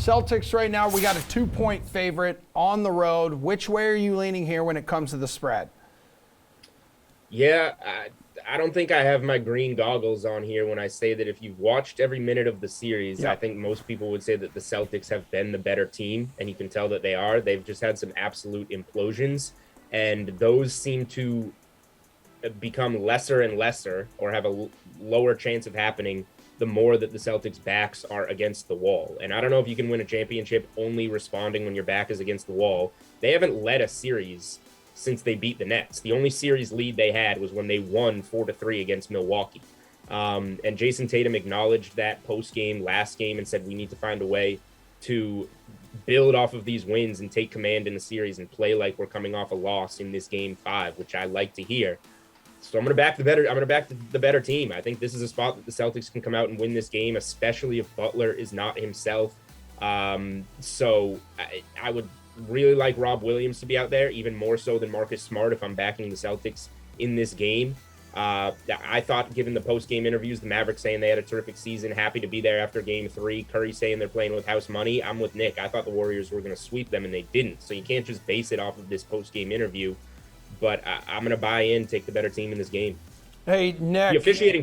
Celtics right now, we got a 2-point favorite on the road. Which way are you leaning here when it comes to the spread? Yeah, I don't think I have my green goggles on here when I say that if you've watched every minute of the series, I Yeah. think most people would say that the Celtics have been the better team, and you can tell that they are. They've just had some absolute implosions, and those seem to become lesser and lesser or have a lower chance of happening the more that the Celtics' backs are against the wall. And I don't know if you can win a championship only responding when your back is against the wall. They haven't led a series since they beat the Nets. The only series lead they had was when they won 4-3 against Milwaukee. And Jason Tatum acknowledged that post-game last game and said we need to find a way to build off of these wins and take command in the series and play like we're coming off a loss in this game 5, which I like to hear. So I'm going to back the better team. I think this is a spot that the Celtics can come out and win this game, especially if Butler is not himself. So I would really like Rob Williams to be out there, even more so than Marcus Smart if I'm backing the Celtics in this game. I thought, given the post-game interviews, the Mavericks saying they had a terrific season, happy to be there after game 3, Curry saying they're playing with house money, I'm with Nick. I thought the Warriors were going to sweep them, and they didn't. So you can't just base it off of this post-game interview. But I'm going to buy in, take the better team in this game. Hey, Nick. The officiating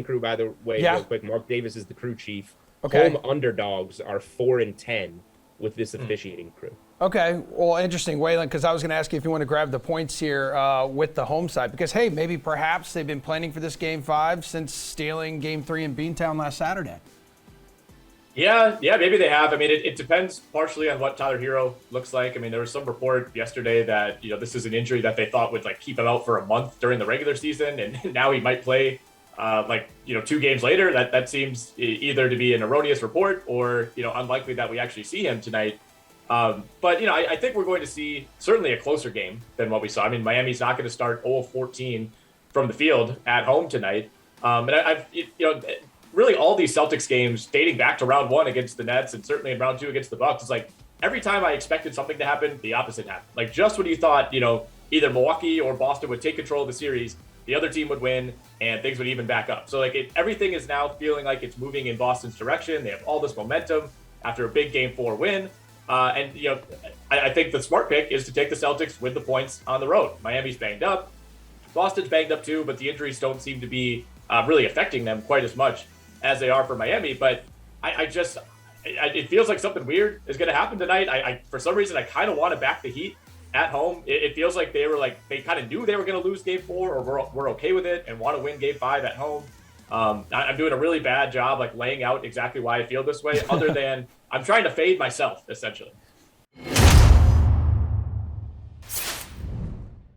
crew, by the way, real quick, Mark Davis is the crew chief. Okay. Home underdogs are 4-10 with this officiating crew. Okay, well, interesting, Whalen, because I was going to ask you if you want to grab the points here with the home side, because, hey, maybe perhaps they've been planning for this Game 5 since stealing Game 3 in Beantown last Saturday. Yeah, maybe they have. I mean, it depends partially on what Tyler Hero looks like. I mean, there was some report yesterday that, this is an injury that they thought would, keep him out for a month during the regular season, and now he might play, 2 games later. That seems either to be an erroneous report or, unlikely that we actually see him tonight. But I think we're going to see certainly a closer game than what we saw. I mean, Miami's not going to start 0-14 from the field at home tonight. And I've really all these Celtics games dating back to round 1 against the Nets and certainly in round 2 against the Bucks, it's like every time I expected something to happen, the opposite happened. Like just when you thought, either Milwaukee or Boston would take control of the series, the other team would win and things would even back up. So everything is now feeling like it's moving in Boston's direction. They have all this momentum after a big Game 4 win. I think the smart pick is to take the Celtics with the points on the road. Miami's banged up. Boston's banged up too, but the injuries don't seem to be really affecting them quite as much as they are for Miami. But it feels like something weird is going to happen tonight. For some reason, I kind of want to back the Heat at home. It feels like they kind of knew they were going to lose Game 4 or we're okay with it and want to win Game 5 at home. I'm doing a really bad job laying out exactly why I feel this way, other than I'm trying to fade myself, essentially.